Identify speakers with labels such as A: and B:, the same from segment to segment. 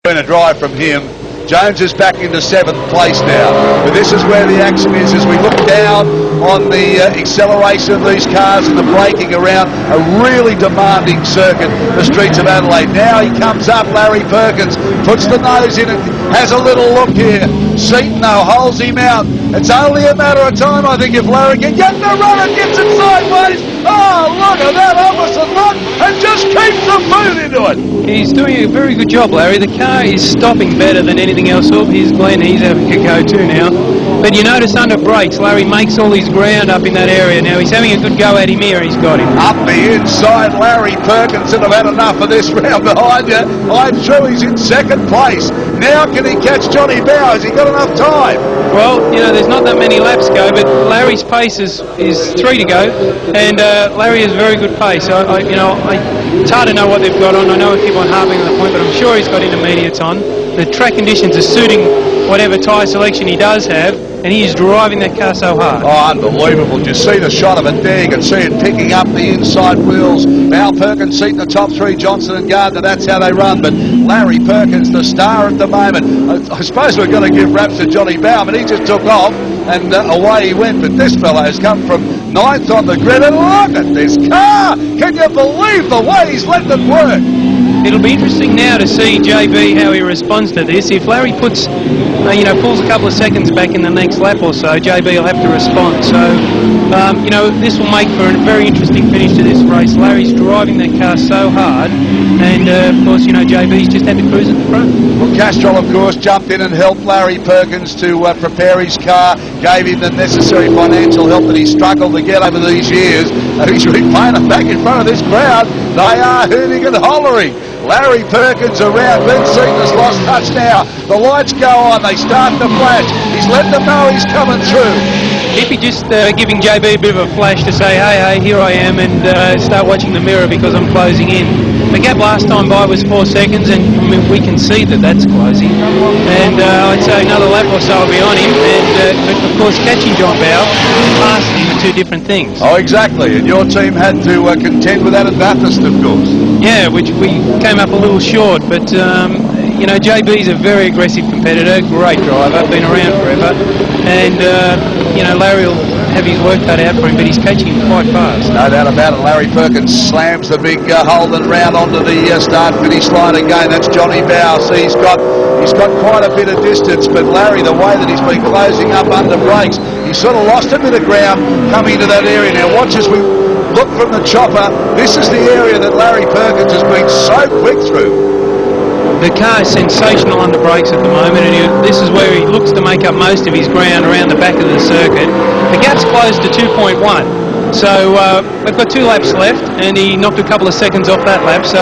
A: Been a drive from him. Jones is back into 7th place now. But this is where the action is as we look down on the acceleration of these cars and the braking around a really demanding circuit, the streets of Adelaide. Now he comes up, Larry Perkins, puts the nose in and has a little look here. Seaton, though, holds him out. It's only a matter of time, I think, if Larry can get the run and gets it sideways. Oh, look at that opposite look and just keeps the boot into it.
B: He's doing a very good job, Larry. The car is stopping better than anything else. Oh, here's Glenn. He's having a go too now. But you notice under brakes, Larry makes all his ground up in that area. Now he's having a good go at him here. He's got him.
A: Up the inside, Larry Perkins, and I've had enough of this round behind you. I'm sure he's in 2nd place. Now can he catch Johnny Bowe? Has he got enough time?
B: Well, you know, there's not that many laps to go, but Larry's pace is 3 to go, and Larry has very good pace. It's hard to know what they've got on. I know we keep on harping on the point, but I'm sure he's got intermediates on. The track conditions are suiting whatever tyre selection he does have, and he is driving that car so hard.
A: Oh, unbelievable. You see the shot of it there. You can see it picking up the inside wheels. Bowe, Perkins, Seaton, the top 3, Johnson and Gardner. That's how they run. But Larry Perkins, the star at the moment. I suppose we're going to give raps to Johnny Bowe, but he just took off and away he went. But this fellow has come from 9th on the grid, and look at this car. Can you believe the way he's let it work?
B: It'll be interesting now to see JB how he responds to this. If Larry puts, pulls a couple of seconds back in the next lap or so, JB will have to respond. So, this will make for a very interesting finish to this race. Larry's driving that car so hard, and of course, JB's just had to cruise at the front.
A: Well, Castrol, of course, jumped in and helped Larry Perkins to prepare his car, gave him the necessary financial help that he struggled to get over these years. And he's replaying it back in front of this crowd. They are hooting and hollering. Larry Perkins around. Glenn Seaton has lost touch now. The lights go on. They start to flash. He's letting them know he's coming through.
B: If he just giving JB a bit of a flash to say, hey, here I am, and start watching the mirror because I'm closing in. The gap last time by was 4 seconds, and we can see that that's closing. And I'd say another lap or so will be on him. And of course, catching John Bowe and passing him are 2 different things.
A: Oh, exactly. And your team had to contend with that at Bathurst, of course.
B: Yeah, which we came up a little short, but JB's a very aggressive competitor, great driver, been around forever, and Larry will have his work cut out for him, but he's catching him quite fast.
A: No doubt about it. Larry Perkins slams the big Holden round onto the start-finish line again. That's Johnny Bowe. See, he's got quite a bit of distance, but Larry, the way that he's been closing up under brakes, he sort of lost a bit of ground coming into that area. Now watch as we look from the chopper. This is the area that Larry Perkins has been so quick through.
B: The car is sensational under brakes at the moment, and this is where he looks to make up most of his ground around the back of the circuit. The gap's closed to 2.1, so we've got 2 laps left, and he knocked a couple of seconds off that lap, so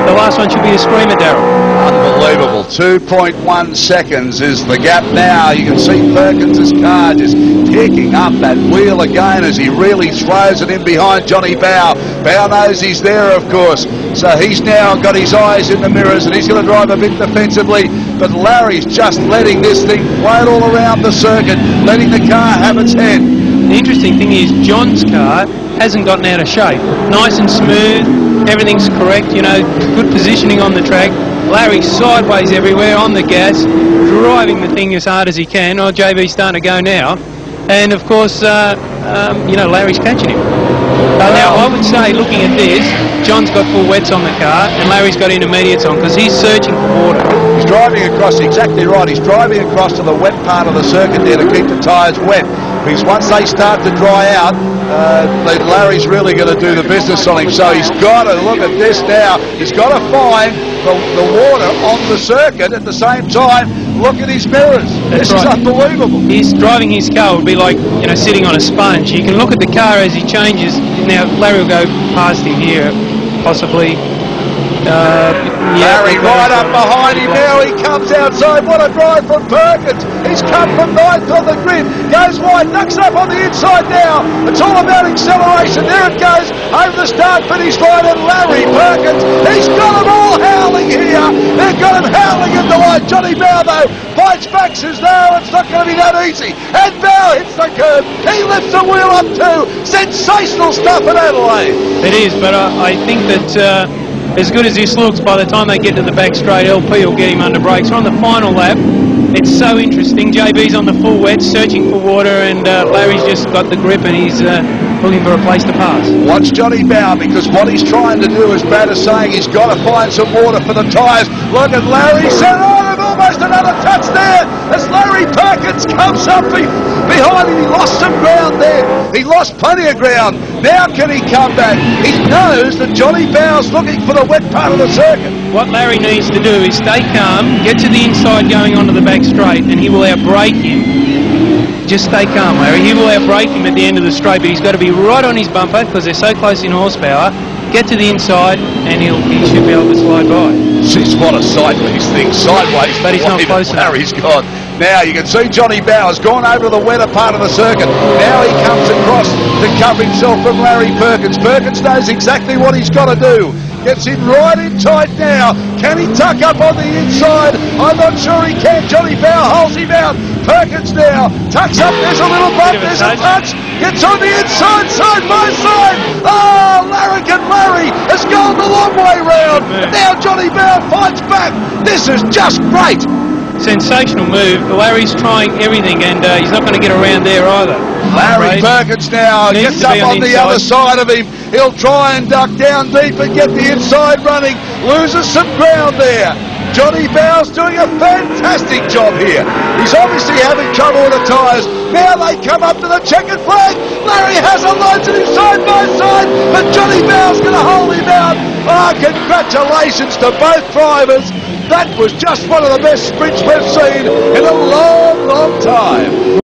B: the last one should be a screamer, Darryl.
A: Unbelievable. 2.1 seconds is the gap now. You can see Perkins' car just picking up that wheel again as he really throws it in behind Johnny Bowe. Bowe knows he's there, of course, so he's now got his eyes in the mirrors and he's going to drive a bit defensively, but Larry's just letting this thing float all around the circuit, letting the car have its head.
B: The interesting thing is John's car hasn't gotten out of shape. Nice and smooth, everything's correct, good positioning on the track. Larry's sideways everywhere on the gas, driving the thing as hard as he can. Oh, JB's starting to go now. And of course, Larry's catching him. Now, I would say, looking at this, John's got full wets on the car and Larry's got intermediates on because he's searching for water.
A: He's driving across, exactly right, he's driving across to the wet part of the circuit there to keep the tyres wet. Because once they start to dry out, Larry's really going to do the business on him. So he's got to look at this now. He's got to find the water on the circuit at the same time. Look at his mirrors. This is unbelievable.
B: He's driving his car would be like sitting on a sponge. You can look at the car as he changes. Now Larry will go past him here, possibly.
A: Larry right up behind him now. He comes outside. What a drive from Perkins. He's come from 9th on the grid. Goes wide. Ducks up on the inside now. It's all about acceleration. There it goes. Over the start-finish line. And Larry Perkins, he's got them all howling here. They've got him howling in delight. Johnny Bowe, though, fights back, says no, it's not going to be that easy. And Bowe hits the curb. He lifts the wheel up too. Sensational stuff at Adelaide.
B: It is, but I think that as good as this looks, by the time they get to the back straight, LP will get him under brakes. We're on the final lap. It's so interesting. JB's on the full wet, searching for water, and Larry's just got the grip and he's looking for a place to pass.
A: Watch Johnny Bowe, because what he's trying to do, as Brad is saying, he's got to find some water for the tyres. Look at Larry, set on, and almost another touch there as Larry Perkins comes up behind him. He lost some ground there. He lost plenty of ground. Now can he come back? He knows that Johnny Bowe's looking for the wet part of the circuit.
B: What Larry needs to do is stay calm, get to the inside going onto the back straight, and he will outbrake him. Just stay calm, Larry. He will outbrake him at the end of the straight, but he's got to be right on his bumper because they're so close in horsepower. Get to the inside, and he should be able to slide by.
A: Jeez, what a sight these things sideways.
B: But he's not close enough.
A: Larry's gone. Now you can see Johnny Bowe has gone over to the wetter part of the circuit. Now he comes across to cover himself from Larry Perkins. Perkins knows exactly what he's got to do. Gets in right in tight now. Can he tuck up on the inside? I'm not sure he can. Johnny Bowe holds him out. Perkins now tucks up. There's a little bump. There's a touch. Gets on the inside, side by side. Oh, Larry has gone the long way round. And now Johnny Bowe fights back. This is just great.
B: Sensational move. Larry's trying everything, and he's not going to get around there either.
A: Larry Perkins now gets up on the other side of him. He'll try and duck down deep and get the inside running. Loses some ground there. Johnny Bowe's doing a fantastic job here. He's obviously having trouble with the tyres. Now they come up to the checkered flag. Larry has a line to him side by side, but Johnny Bowe's going to hold him out. Ah, congratulations to both drivers. That was just one of the best sprints we've seen in a long, long time.